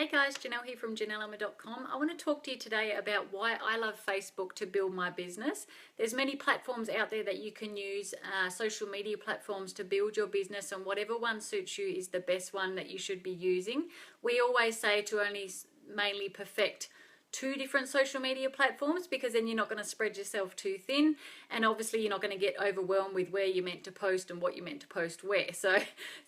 Hey guys, Janelle here from JanelleEmma.com. I want to talk to you today about why I love Facebook to build my business. There's many platforms out there that you can use, social media platforms to build your business, and whatever one suits you is the best one that you should be using. We always say to only mainly perfect 2 different social media platforms, because then you're not going to spread yourself too thin, and obviously you're not going to get overwhelmed with where you're meant to post and what you're meant to post where. So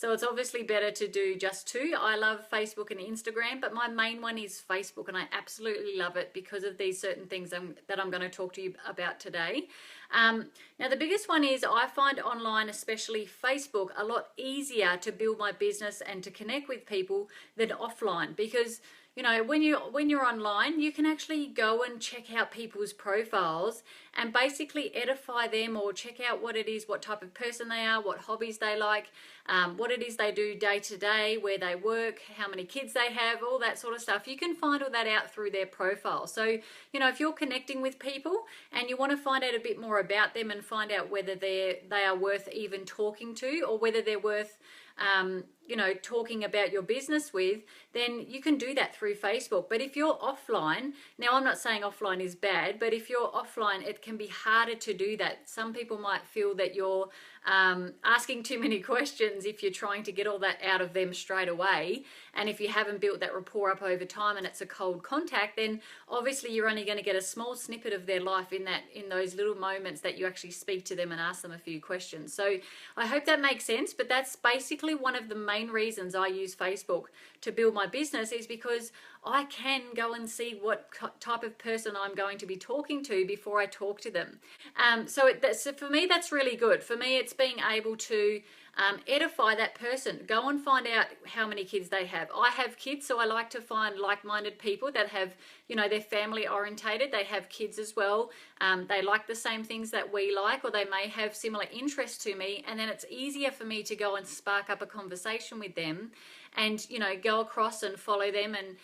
it's obviously better to do just 2. I love Facebook and Instagram, but my main one is Facebook, and I absolutely love it because of these certain things that I'm going to talk to you about today. Now the biggest one is I find online, especially Facebook, a lot easier to build my business and to connect with people than offline, because you know, when you're online, you can actually go and check out people's profiles and basically edify them, or check out what it is, what type of person they are, what hobbies they like, what it is they do day to day, where they work, how many kids they have, all that sort of stuff. You can find all that out through their profile. So, you know, if you're connecting with people and you want to find out a bit more about them and find out whether they are worth even talking to, or whether they're worth you know, talking about your business with, then you can do that through Facebook. But if you're offline, now I'm not saying offline is bad, but if you're offline, it can be harder to do that. Some people might feel that you're asking too many questions if you're trying to get all that out of them straight away. And if you haven't built that rapport up over time and it's a cold contact, then obviously you're only going to get a small snippet of their life in those little moments that you actually speak to them and ask them a few questions. So I hope that makes sense, but that's basically one of the main reasons I use Facebook to build my business, is because I can go and see what type of person I'm going to be talking to before I talk to them. So for me, that's really good. For me, it's being able to edify that person. Go and find out how many kids they have. I have kids, so I like to find like-minded people that have, you know, they're family orientated. They have kids as well. They like the same things that we like, or they may have similar interests to me, and then it's easier for me to go and spark up a conversation with them, and, you know, go across and follow them and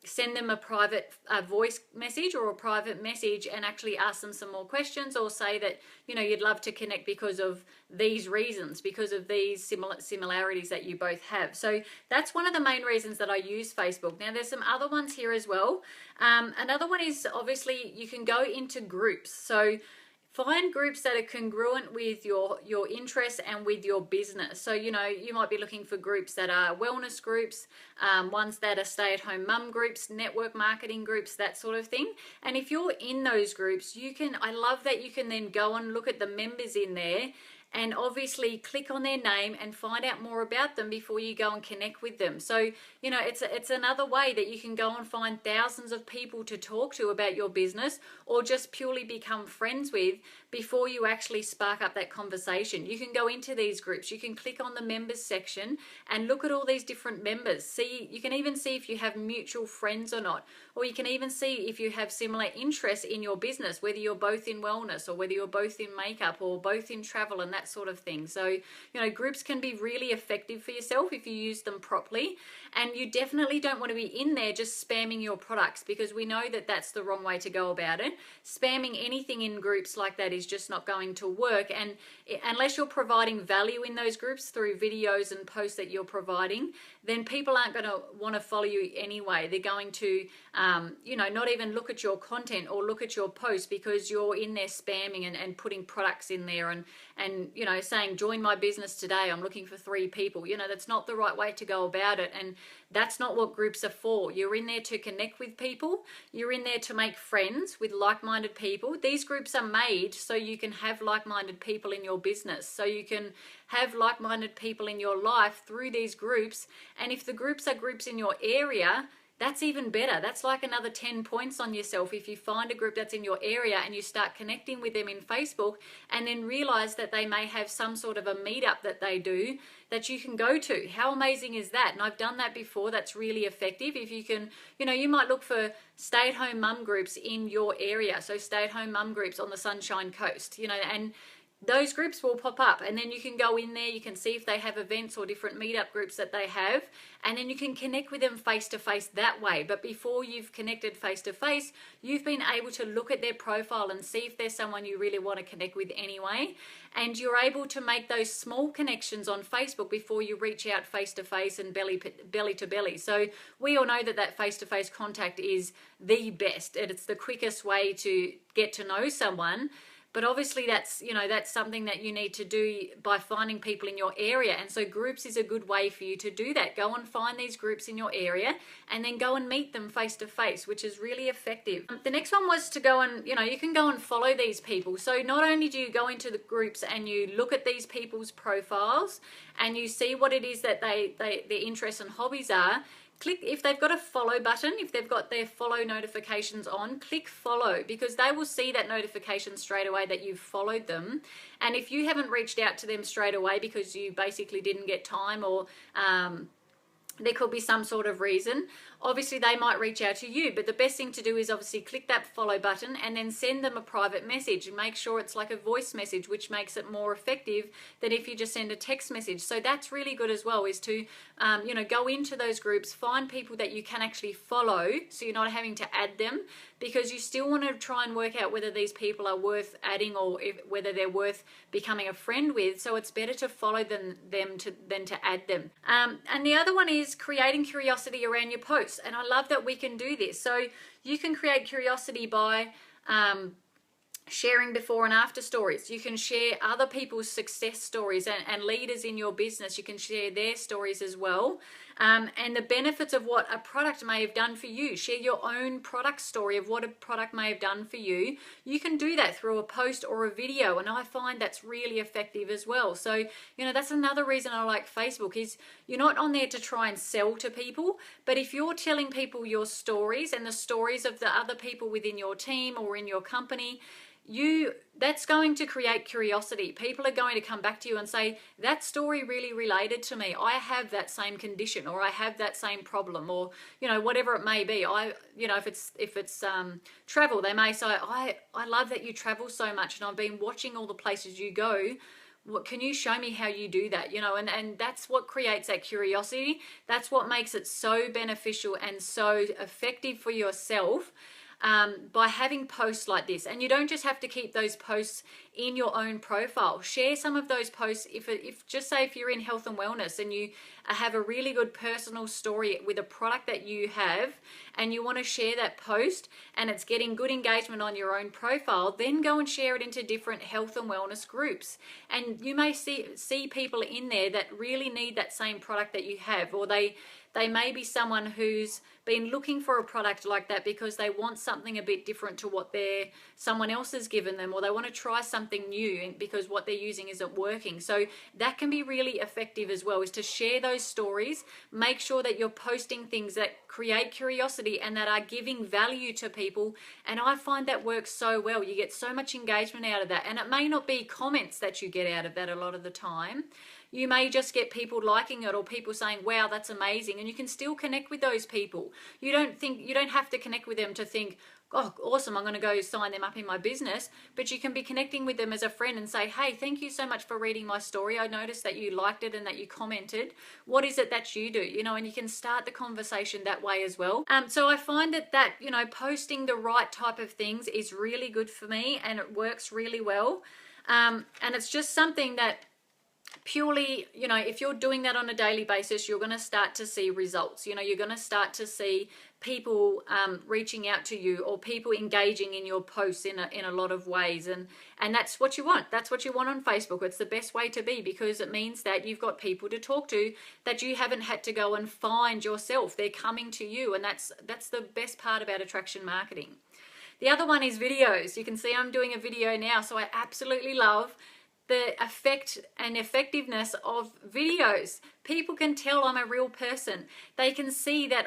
send them a private voice message or a private message, and actually ask them some more questions, or say that, you know, you'd love to connect because of these reasons, because of these similarities that you both have. So that's one of the main reasons that I use Facebook. Now there's some other ones here as well. Another one is, obviously, you can go into groups. So find groups that are congruent with your interests and with your business. So, you know, you might be looking for groups that are wellness groups, ones that are stay-at-home mum groups, network marketing groups, that sort of thing. And if you're in those groups, I love that you can then go and look at the members in there, and obviously click on their name and find out more about them before you go and connect with them. So, you know, it's another way that you can go and find thousands of people to talk to about your business, or just purely become friends with, before you actually spark up that conversation. You can go into these groups, you can click on the members section and look at all these different members. You can even see if you have mutual friends or not, or you can even see if you have similar interests in your business, whether you're both in wellness, or whether you're both in makeup, or both in travel, and that sort of thing. So, you know, groups can be really effective for yourself if you use them properly. And you definitely don't want to be in there just spamming your products, because we know that that's the wrong way to go about it. Spamming anything in groups like that is just not going to work. And unless you're providing value in those groups through videos and posts that you're providing, then people aren't going to want to follow you anyway. They're going to, you know, not even look at your content or look at your posts, because you're in there spamming and putting products in there, and you know, saying, join my business today, I'm looking for 3 people. You know, that's not the right way to go about it, and that's not what groups are for. You're in there to connect with people. You're in there to make friends with like-minded people. These groups are made so you can have like-minded people in your business, so you can have like-minded people in your life through these groups. And if the groups are groups in your area, that's even better. That's like another 10 points on yourself if you find a group that's in your area and you start connecting with them in Facebook, and then realize that they may have some sort of a meetup that they do that you can go to. How amazing is that? And I've done that before. That's really effective. If you can, you know, you might look for stay-at-home mum groups in your area. So stay-at-home mum groups on the Sunshine Coast, you know, and those groups will pop up, and then you can go in there, you can see if they have events or different meetup groups that they have, and then you can connect with them face to face that way. But before you've connected face to face, you've been able to look at their profile and see if there's someone you really want to connect with anyway, and you're able to make those small connections on Facebook before you reach out face to face and belly to belly. So we all know that that face to face contact is the best, and it's the quickest way to get to know someone. But obviously that's, you know, that's something that you need to do by finding people in your area. And so groups is a good way for you to do that. Go and find these groups in your area and then go and meet them face to face, which is really effective. The next one was to go and, you know, you can go and follow these people. So not only do you go into the groups and you look at these people's profiles and you see what it is that their interests and hobbies are, click, if they've got a follow button, if they've got their follow notifications on, click follow, because they will see that notification straight away that you've followed them. And if you haven't reached out to them straight away because you basically didn't get time, or there could be some sort of reason, obviously they might reach out to you. But the best thing to do is obviously click that follow button and then send them a private message, and make sure it's like a voice message, which makes it more effective than if you just send a text message. So that's really good as well, is to you know, go into those groups, find people that you can actually follow, so you're not having to add them, because you still want to try and work out whether these people are worth adding, or whether they're worth becoming a friend with. So it's better to follow them than to add them. And the other one is creating curiosity around your posts. And I love that we can do this. So you can create curiosity by sharing before and after stories. You can share other people's success stories, and leaders in your business, you can share their stories as well. And the benefits of what a product may have done for you. Share your own product story of what a product may have done for you. You can do that through a post or a video, and I find that's really effective as well. So, you know, that's another reason I like Facebook, is you're not on there to try and sell to people, but if you're telling people your stories and the stories of the other people within your team or in your company, that's going to create curiosity. People are going to come back to you and say, that story really related to me. I have that same condition, or I have that same problem, or, you know, whatever it may be. You know, if it's travel, they may say, I love that you travel so much, and I've been watching all the places you go. What, can you show me how you do that? You know, and that's what creates that curiosity. That's what makes it so beneficial and so effective for yourself. By having posts like this. And you don't just have to keep those posts in your own profile. Share some of those posts. If just say if you're in health and wellness and you have a really good personal story with a product that you have, and you want to share that post and it's getting good engagement on your own profile, then go and share it into different health and wellness groups. And you may see people in there that really need that same product that you have, or they may be someone who's been looking for a product like that because they want something a bit different to what someone else has given them, or they want to try something new because what they're using isn't working. So that can be really effective as well, is to share those stories. Make sure that you're posting things that create curiosity and that are giving value to people. And I find that works so well. You get so much engagement out of that. And it may not be comments that you get out of that a lot of the time. You may just get people liking it, or people saying, wow, that's amazing. And you can still connect with those people. You don't have to connect with them to think, oh, awesome, I'm going to go sign them up in my business. But you can be connecting with them as a friend and say, hey, thank you so much for reading my story. I noticed that you liked it and that you commented. What is it that you do? You know, and you can start the conversation that way as well. So I find that, you know, posting the right type of things is really good for me, and it works really well. And it's just something that, purely, you know, if you're doing that on a daily basis, you're going to start to see results. You know, you're going to start to see people reaching out to you, or people engaging in your posts in a lot of ways, and that's what you want. That's what you want on Facebook. It's the best way to be, because it means that you've got people to talk to that you haven't had to go and find yourself. They're coming to you, and that's the best part about attraction marketing. The other one is videos. You can see I'm doing a video now, so I absolutely love the effect and effectiveness of videos. People can tell I'm a real person. They can see that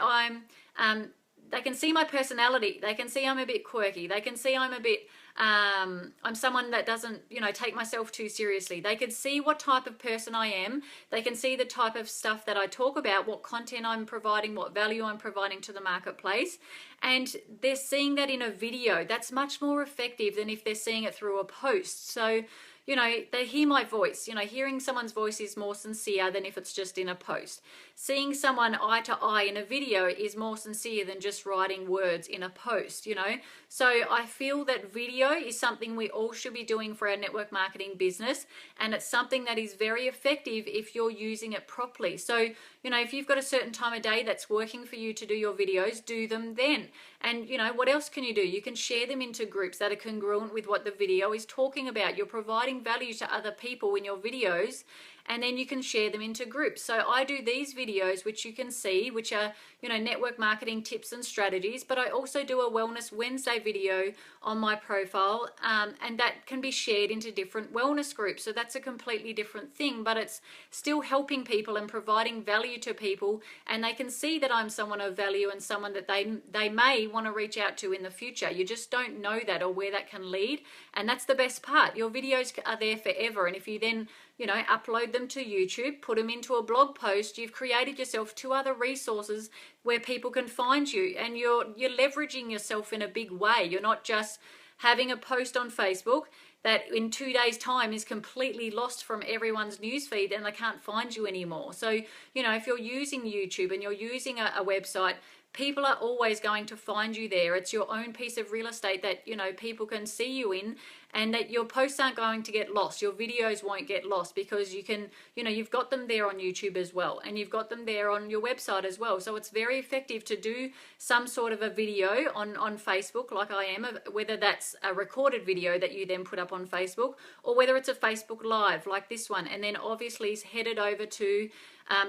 they can see my personality. They can see I'm a bit quirky. They can see I'm a bit, I'm someone that doesn't, you know, take myself too seriously. They can see what type of person I am. They can see the type of stuff that I talk about, what content I'm providing, what value I'm providing to the marketplace. And they're seeing that in a video. That's much more effective than if they're seeing it through a post. So, you know, they hear my voice. You know, hearing someone's voice is more sincere than if it's just in a post. Seeing someone eye to eye in a video is more sincere than just writing words in a post, you know. So I feel that video is something we all should be doing for our network marketing business, and it's something that is very effective if you're using it properly. So, you know, if you've got a certain time of day that's working for you to do your videos, do them then. And, you know, what else can you do? You can share them into groups that are congruent with what the video is talking about. You're providing value to other people in your videos, and then you can share them into groups. So I do these videos, which you can see, which are, you know, network marketing tips and strategies, but I also do a Wellness Wednesday video on my profile, and that can be shared into different wellness groups. So that's a completely different thing, but it's still helping people and providing value to people, and they can see that I'm someone of value and someone that they may want to reach out to in the future. You just don't know that or where that can lead, and that's the best part. Your videos are there forever, and if you then, you know, upload them to YouTube, put them into a blog post, you've created yourself 2 other resources where people can find you, and you're leveraging yourself in a big way. You're not just having a post on Facebook that in 2 days' time is completely lost from everyone's newsfeed and they can't find you anymore. So, you know, if you're using YouTube and you're using a website, people are always going to find you there. It's your own piece of real estate that, you know, people can see you in, and that your posts aren't going to get lost. Your videos won't get lost because you can, you know, you've got them there on YouTube as well, and you've got them there on your website as well. So it's very effective to do some sort of a video on Facebook like I am, whether that's a recorded video that you then put up on Facebook, or whether it's a Facebook Live like this one, and then obviously head it over to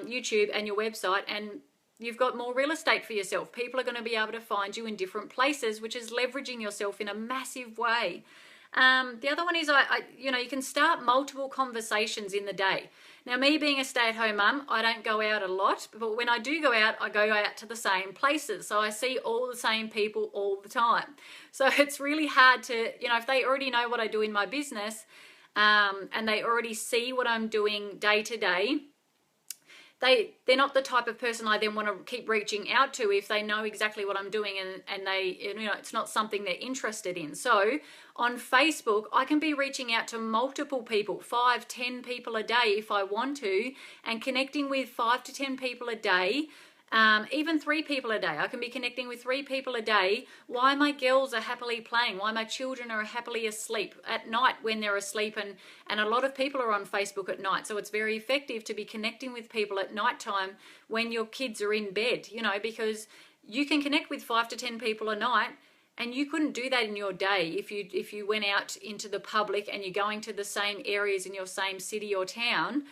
YouTube and your website, and you've got more real estate for yourself. People are going to be able to find you in different places, which is leveraging yourself in a massive way. The other one is, you know, you can start multiple conversations in the day. Now, me being a stay-at-home mum, I don't go out a lot, but when I do go out, I go out to the same places. So I see all the same people all the time. So it's really hard to, you know, if they already know what I do in my business, and they already see what I'm doing day to day, they're not the type of person I then want to keep reaching out to if they know exactly what I'm doing and they, you know, it's not something they're interested in. So on Facebook, I can be reaching out to multiple people, 5, 10 people a day if I want to, and connecting with 5 to 10 people a day. Even 3 people a day. I can be connecting with 3 people a day while my girls are happily playing, while my children are happily asleep at night when they're asleep, and a lot of people are on Facebook at night. So it's very effective to be connecting with people at nighttime when your kids are in bed, you know, because you can connect with 5 to 10 people a night, and you couldn't do that in your day if you went out into the public and you're going to the same areas in your same city or town.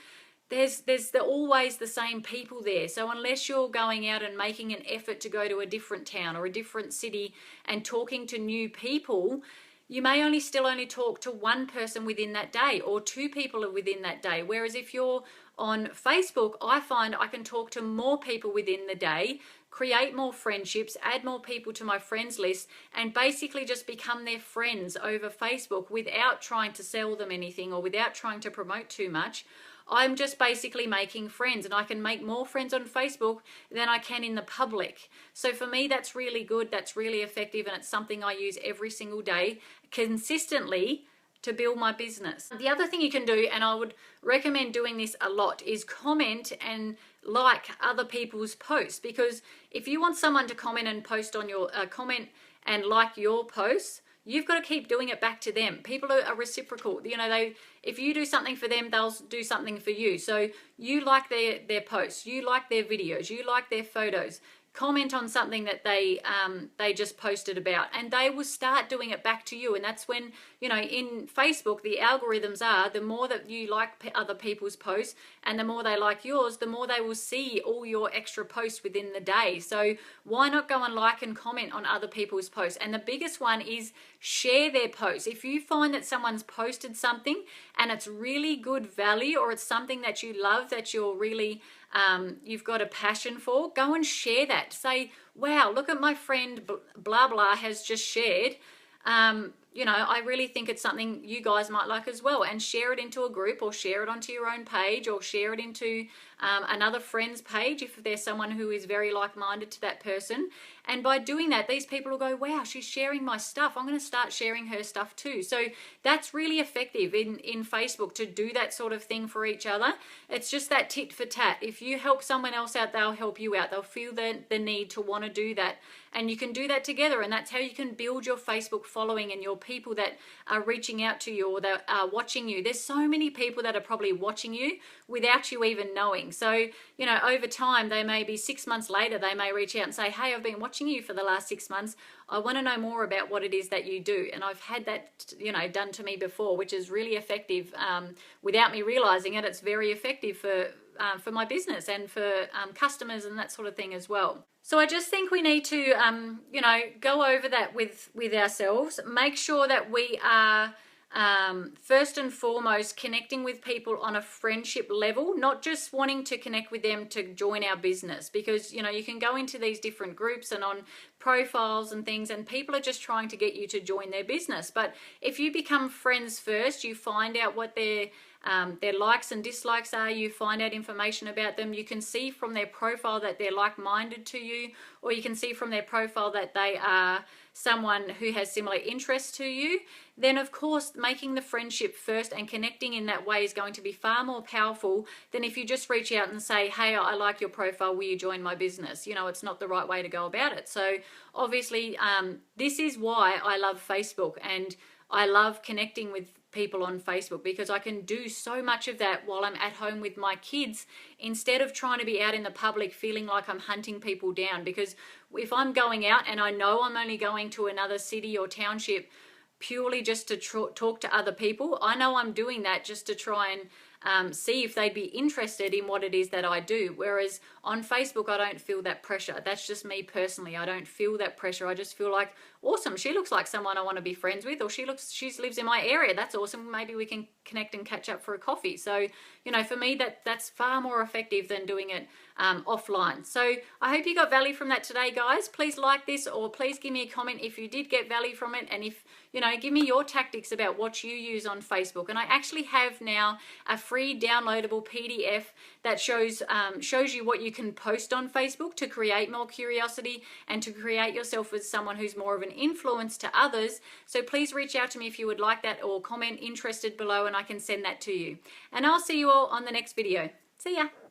There's always the same people there. So unless you're going out and making an effort to go to a different town or a different city and talking to new people, you may still only talk to 1 person within that day, or 2 people within that day. Whereas if you're on Facebook, I find I can talk to more people within the day, create more friendships, add more people to my friends list, and basically just become their friends over Facebook without trying to sell them anything or without trying to promote too much. I'm just basically making friends, and I can make more friends on Facebook than I can in the public. So for me, that's really good. That's really effective, and it's something I use every single day consistently to build my business. The other thing you can do, and I would recommend doing this a lot, is comment and like other people's posts. Because if you want someone to comment and post on your comment and like your posts, you've got to keep doing it back to them. People are reciprocal. You know, if you do something for them, they'll do something for you. So you like their posts, you like their videos, you like their photos. Comment on something that they just posted about, and they will start doing it back to you. And that's when, you know, in Facebook, the algorithms are, the more that you like other people's posts and the more they like yours, the more they will see all your extra posts within the day. So why not go and like and comment on other people's posts? And the biggest one is share their posts. If you find that someone's posted something and it's really good value, or it's something that you love, that you're really you've got a passion for, go and share that. Say, wow, look at my friend blah blah has just shared. You know, I really think it's something you guys might like as well, and share it into a group, or share it onto your own page, or share it into another friend's page if there's someone who is very like-minded to that person. And by doing that, these people will go, wow, she's sharing my stuff. I'm going to start sharing her stuff too. So that's really effective in Facebook to do that sort of thing for each other. It's just that tit for tat. If you help someone else out, they'll help you out. They'll feel the need to want to do that. And you can do that together. And that's how you can build your Facebook following and your people that are reaching out to you or that are watching you. There's so many people that are probably watching you without you even knowing. So, you know, over time, they may be 6 months later, they may reach out and say, hey, I've been watching you for the last 6 months. I want to know more about what it is that you do. And I've had that, you know, done to me before, which is really effective. Without me realizing it, it's very effective for my business and for customers and that sort of thing as well. So I just think we need to, you know, go over that with ourselves. Make sure that we are first and foremost connecting with people on a friendship level, not just wanting to connect with them to join our business, because, you know, you can go into these different groups and on profiles and things and people are just trying to get you to join their business. But if you become friends first, you find out what their likes and dislikes are, you find out information about them, you can see from their profile that they're like-minded to you, or you can see from their profile that they are someone who has similar interests to you, then of course making the friendship first and connecting in that way is going to be far more powerful than if you just reach out and say, hey, I like your profile, will you join my business? You know, it's not the right way to go about it. So obviously this is why I love Facebook and I love connecting with people on Facebook, because I can do so much of that while I'm at home with my kids instead of trying to be out in the public feeling like I'm hunting people down. Because if I'm going out and I know I'm only going to another city or township purely just to talk to other people, I know I'm doing that just to try and see if they'd be interested in what it is that I do. Whereas on Facebook, I don't feel that pressure. That's just me personally. I don't feel that pressure. I just feel like, awesome, she looks like someone I want to be friends with, or she lives in my area. That's awesome. Maybe we can connect and catch up for a coffee. So, you know, for me, that's far more effective than doing it offline. So I hope you got value from that today, guys. Please like this, or please give me a comment if you did get value from it. And if, you know, give me your tactics about what you use on Facebook. And I actually have now a free downloadable PDF that shows you what you can post on Facebook to create more curiosity and to create yourself as someone who's more of an influence to others. So please reach out to me if you would like that, or comment interested below and I can send that to you. And I'll see you all on the next video. See ya.